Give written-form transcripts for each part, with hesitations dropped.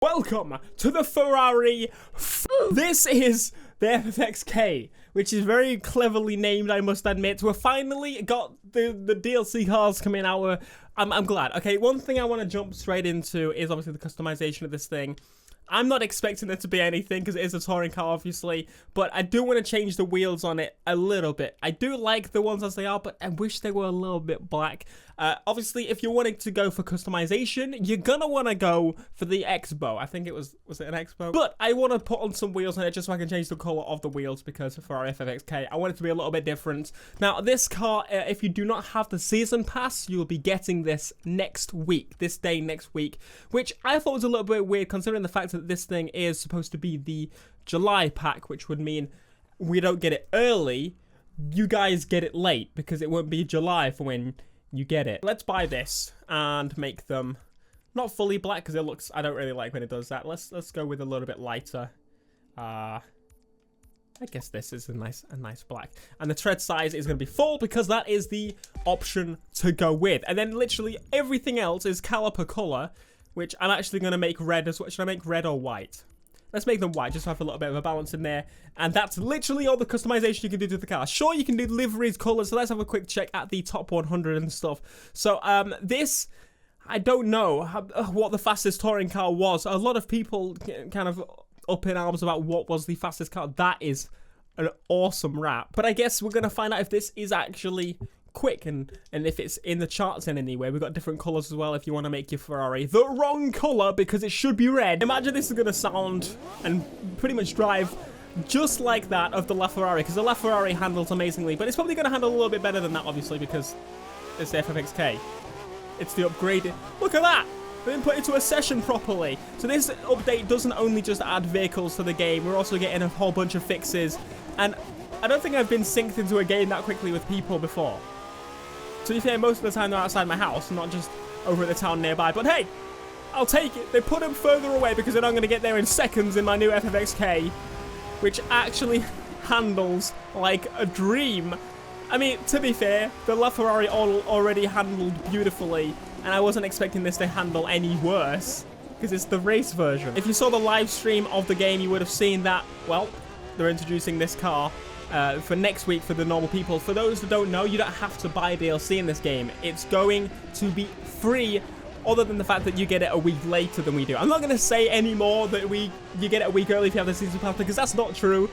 Welcome to the Ferrari. This is the FXXK, which is very cleverly named, I must admit. We're finally got the DLC cars coming out. I'm glad. Okay, one thing I want to jump straight into is obviously the customization of this thing. I'm not expecting it to be anything because it is a touring car, obviously, but I do want to change the wheels on it a little bit. I do like the ones as they are, but I wish they were a little bit black. Obviously, if you're wanting to go for customization, you're gonna want to go for the X-Bow. I think it was it an X-Bow? But I want to put on some wheels on it just so I can change the color of the wheels because for Ferrari FXXK, I want it to be a little bit different. Now, this car, if you do not have the season pass, you'll be getting this next week, this day next week, which I thought was a little bit weird considering the fact that this thing is supposed to be the July pack, which would mean we don't get it early, you guys get it late because it won't be July for when you get it. Let's buy this and make them not fully black because it looks, I don't really like when it does that. Let's go with a little bit lighter. I guess this is a nice black. And the tread size is going to be full because that is the option to go with. And then literally everything else is caliper color, which I'm actually going to make red as well. Should I make red or white? Let's make them white, just to have a little bit of a balance in there. And that's literally all the customization you can do to the car. Sure, you can do liveries, colors, so let's have a quick check at the top 100 and stuff. So, this, I don't know what the fastest touring car was. A lot of people kind of up in arms about what was the fastest car. That is an awesome rap. But I guess we're going to find out if this is actually quick and if it's in the charts in any way. We've got different colors as well if you want to make your Ferrari the wrong color because it should be red. Imagine this is going to sound and pretty much drive just like that of the LaFerrari because the LaFerrari handles amazingly, but it's probably going to handle a little bit better than that obviously because it's the FXXK. It's the upgraded. Look at that! They didn't put it into a session properly. So this update doesn't only just add vehicles to the game, we're also getting a whole bunch of fixes, and I don't think I've been synced into a game that quickly with people before. To be fair, most of the time they're outside my house, not just over at the town nearby. But hey, I'll take it. They put them further away because then I'm going to get there in seconds in my new FXXK, which actually handles like a dream. I mean, to be fair, the LaFerrari already handled beautifully, and I wasn't expecting this to handle any worse because it's the race version. If you saw the live stream of the game, you would have seen that, well, they're introducing this car for next week for the normal people. For those that don't know, you don't have to buy DLC in this game. It's going to be free, other than the fact that you get it a week later than we do. I'm not going to say anymore that you get it a week early if you have the season pass, because that's not true.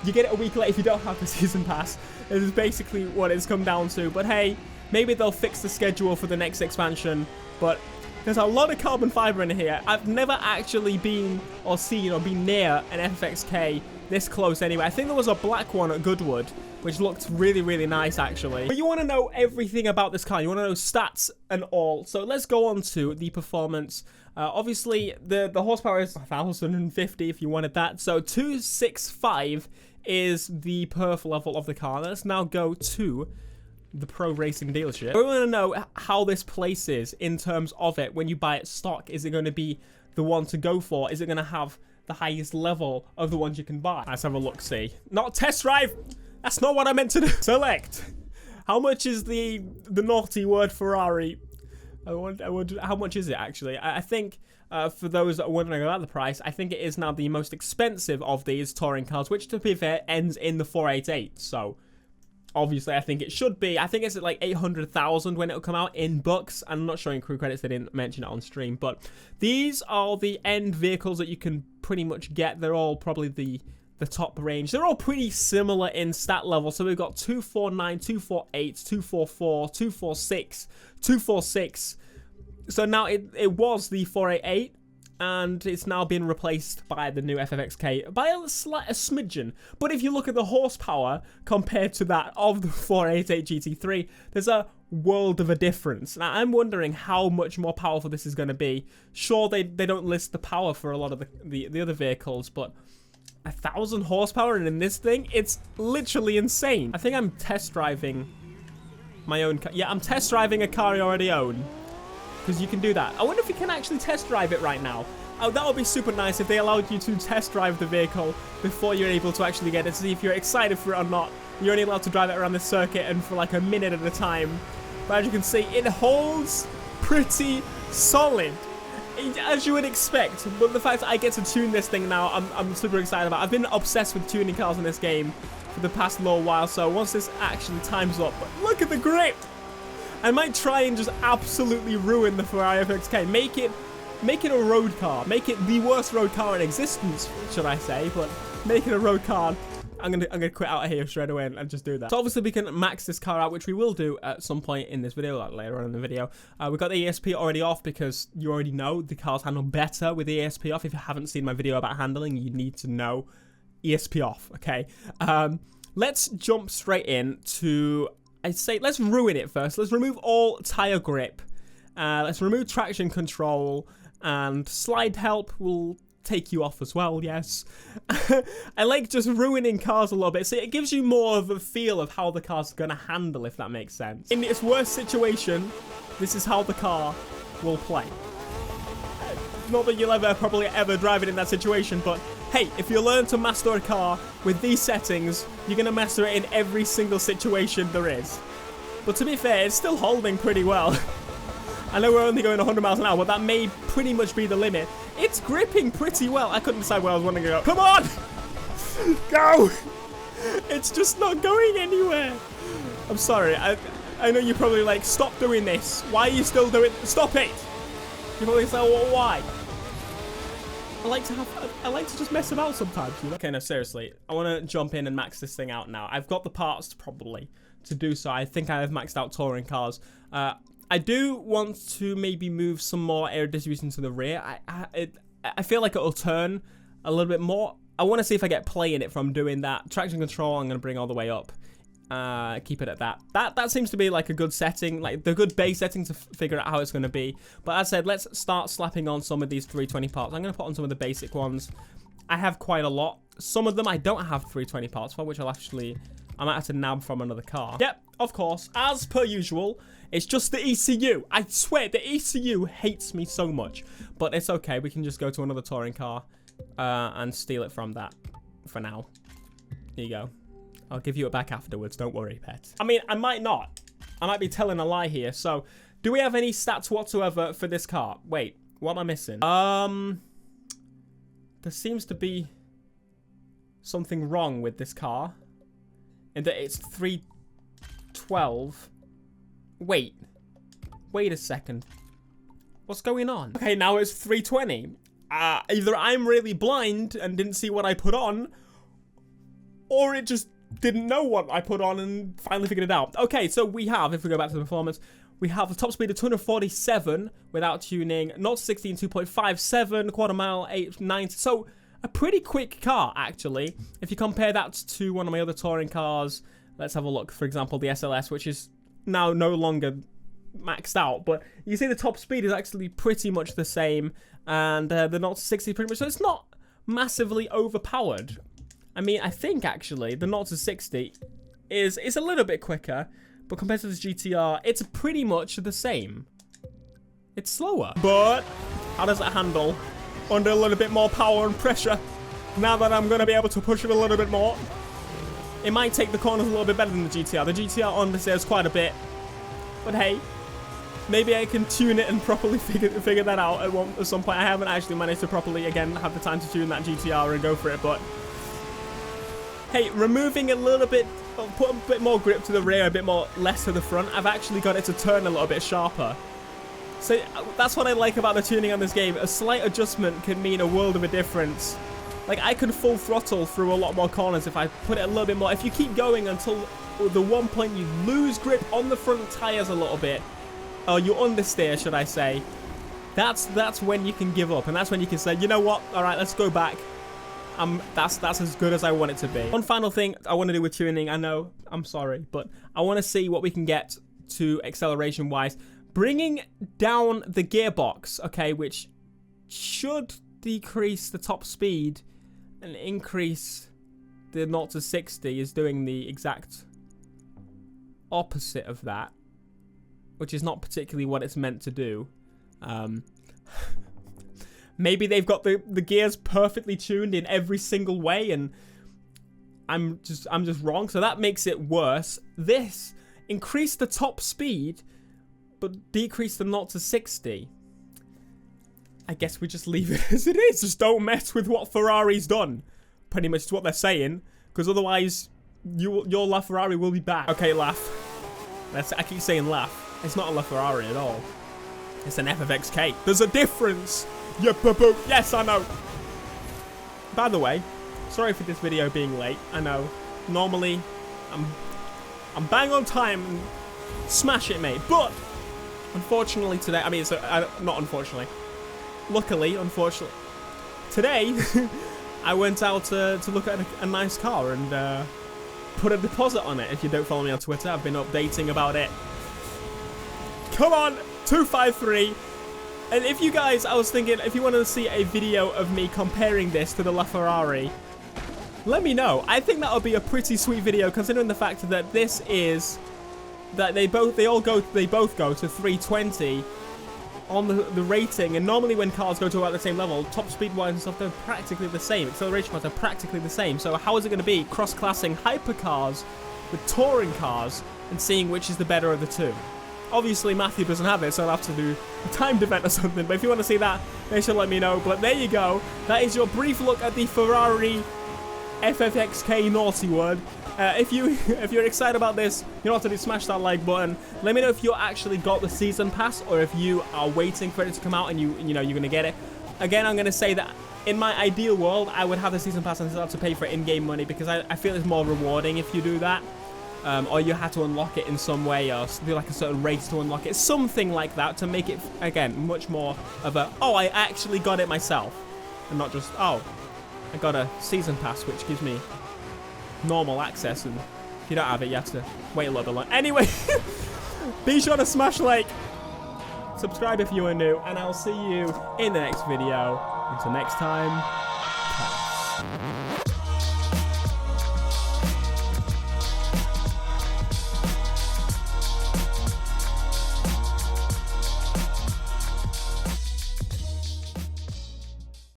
You get it a week late if you don't have the season pass. This is basically what it's come down to. But hey, maybe they'll fix the schedule for the next expansion. But there's a lot of carbon fiber in here. I've never actually been or seen or been near an FXXK this close anyway. I think there was a black one at Goodwood, which looked really, really nice, actually. But you want to know everything about this car. You want to know stats and all. So let's go on to the performance. Obviously, the horsepower is 1,050 if you wanted that. So 265 is the perf level of the car. Let's now go to the pro racing dealership. We want to know how this places in terms of it when you buy it stock. Is it going to be the one to go for? Is it going to have the highest level of the ones you can buy? Let's have a look, see. Not test drive! That's not what I meant to do. Select. How much is the naughty word Ferrari? I wonder how much is it actually? I think for those that are wondering about the price, I think it is now the most expensive of these touring cars, which to be fair ends in the 488. So obviously I think it should be. I think it's at like 800,000 when it'll come out in bucks. I'm not showing crew credits, they didn't mention it on stream, but these are the end vehicles that you can pretty much get. They're all probably the top range. They're all pretty similar in stat level. So we've got 249, 248, 244, 246, 246. So now it was the 488, and it's now been replaced by the new FXXK by a smidgen. But if you look at the horsepower compared to that of the 488 GT3, there's a world of a difference. Now, I'm wondering how much more powerful this is going to be. Sure, they don't list the power for a lot of the other vehicles, but 1,000 horsepower and in this thing, it's literally insane. I think I'm test driving my own car. Yeah, I'm test driving a car I already own, because you can do that. I wonder if you can actually test drive it right now. Oh, that would be super nice if they allowed you to test drive the vehicle before you're able to actually get it, to see if you're excited for it or not. You're only allowed to drive it around the circuit and for like a minute at a time. But as you can see, it holds pretty solid. as you would expect. But the fact that I get to tune this thing now, I'm super excited about. I've been obsessed with tuning cars in this game for the past little while. So once this actually times up, but look at the grip. I might try and just absolutely ruin the Ferrari FXXK. Make it a road car. Make it the worst road car in existence, should I say? But make it a road car. I'm gonna quit out of here straight away and just do that. So obviously we can max this car out, which we will do at some point in this video, like later on in the video. We've got the ESP already off because you already know the cars handle better with the ESP off. If you haven't seen my video about handling, you need to know ESP off, okay? Let's jump straight in to, I'd say, let's ruin it first. Let's remove all tire grip. Let's remove traction control, and slide help will take you off as well, yes. I like just ruining cars a little bit, so it gives you more of a feel of how the car's gonna handle, if that makes sense. In its worst situation, this is how the car will play. Not that you'll probably ever drive it in that situation, but hey, if you learn to master a car with these settings, you're gonna master it in every single situation there is. But to be fair, it's still holding pretty well. I know we're only going 100 miles an hour, but that may pretty much be the limit. It's gripping pretty well. I couldn't decide where I was wanting to go. Come on! Go! It's just not going anywhere. I'm sorry. I know you're probably like, stop doing this. Why are you still doing it? Stop it! You're probably say, well, why? I like to just mess about sometimes, you know? Okay, no, seriously. I want to jump in and max this thing out now. I've got the parts probably to do so. I think I have maxed out touring cars. I do want to maybe move some more air distribution to the rear. I feel like it'll turn a little bit more. I want to see if I get play in it from doing that. Traction control, I'm going to bring all the way up. Keep it at that. That seems to be like a good setting, like the good base setting to figure out how it's going to be. But as I said, let's start slapping on some of these 320 parts. I'm going to put on some of the basic ones. I have quite a lot. Some of them I don't have 320 parts for, which I might have to nab from another car. Yep, of course, as per usual. It's just the ECU. I swear, the ECU hates me so much. But it's okay. We can just go to another touring car and steal it from that for now. There you go. I'll give you it back afterwards. Don't worry, pet. I mean, I might not. I might be telling a lie here. So, do we have any stats whatsoever for this car? Wait, what am I missing? There seems to be something wrong with this car. In that it's 312. Wait a second. What's going on? Okay, now it's 320. Either I'm really blind and didn't see what I put on, or it just didn't know what I put on and finally figured it out. Okay, so we have, if we go back to the performance, we have a top speed of 247 without tuning, 0 to 60 in 2.57, quarter mile 890. So a pretty quick car, actually. If you compare that to one of my other touring cars, let's have a look. For example, the SLS, which is now no longer maxed out, but you see the top speed is actually pretty much the same, and the 0 to 60 pretty much, so it's not massively overpowered. I mean, I think actually the 0 to 60 is a little bit quicker, but compared to the GTR, it's pretty much the same. It's slower, but how does it handle under a little bit more power and pressure? Now that I'm going to be able to push it a little bit more, it might take the corners a little bit better than the GTR. The GTR honestly has quite a bit, but hey, maybe I can tune it and properly figure that out at some point. I haven't actually managed to properly, again, have the time to tune that GTR and go for it, but hey, removing a little bit, put a bit more grip to the rear, a bit more less to the front, I've actually got it to turn a little bit sharper. So that's what I like about the tuning on this game. A slight adjustment can mean a world of a difference. Like, I could full throttle through a lot more corners if I put it a little bit more. If you keep going until the one point you lose grip on the front tires a little bit, or you understeer, should I say, that's when you can give up. And that's when you can say, you know what? All right, let's go back. That's as good as I want it to be. One final thing I want to do with tuning, I know, I'm sorry, but I want to see what we can get to acceleration-wise. Bringing down the gearbox, okay, which should decrease the top speed and increase the 0 to 60, is doing the exact opposite of that, which is not particularly what it's meant to do. Maybe they've got the gears perfectly tuned in every single way, and I'm just wrong. So that makes it worse. This increased the top speed, but decreased the 0 to 60. I guess we just leave it as it is. Just don't mess with what Ferrari's done. Pretty much is what they're saying. Because otherwise, your LaFerrari will be back. Okay, Laf. I keep saying Laf. It's not a LaFerrari at all. It's an FXXK. There's a difference. Yeah, boo-boo. Yes, I know. By the way, sorry for this video being late. I know. Normally, I'm bang on time and smash it, mate. But unfortunately today, I mean, it's not unfortunately. Luckily, unfortunately, today I went out to look at a nice car and put a deposit on it. If you don't follow me on Twitter, I've been updating about it. Come on, 253. And if you guys, I was thinking, if you wanted to see a video of me comparing this to the LaFerrari, let me know. I think that would be a pretty sweet video, considering the fact that this is that they both go to 320 on the rating, and normally when cars go to about the same level, top speed wise and stuff, they're practically the same. Acceleration wise, they're practically the same. So how is it going to be cross-classing hypercars with touring cars and seeing which is the better of the two? Obviously, Matthew doesn't have it, so I'll have to do a timed event or something. But if you want to see that, they should let me know. But there you go. That is your brief look at the Ferrari FXXK naughty word. If you're excited about this, you know what to do. Smash that like button. Let me know if you actually got the season pass or if you are waiting for it to come out and you know you're gonna get it. Again, I'm gonna say that in my ideal world, I would have the season pass and still have to pay for in-game money because I feel it's more rewarding if you do that. Or you had to unlock it in some way, or do like a certain race to unlock it, something like that, to make it, again, much more of a, oh, I actually got it myself, and not just, oh, I got a season pass, which gives me normal access, and if you don't have it, you have to wait a little bit longer. Anyway, be sure to smash like, subscribe if you are new, and I'll see you in the next video. Until next time, peace.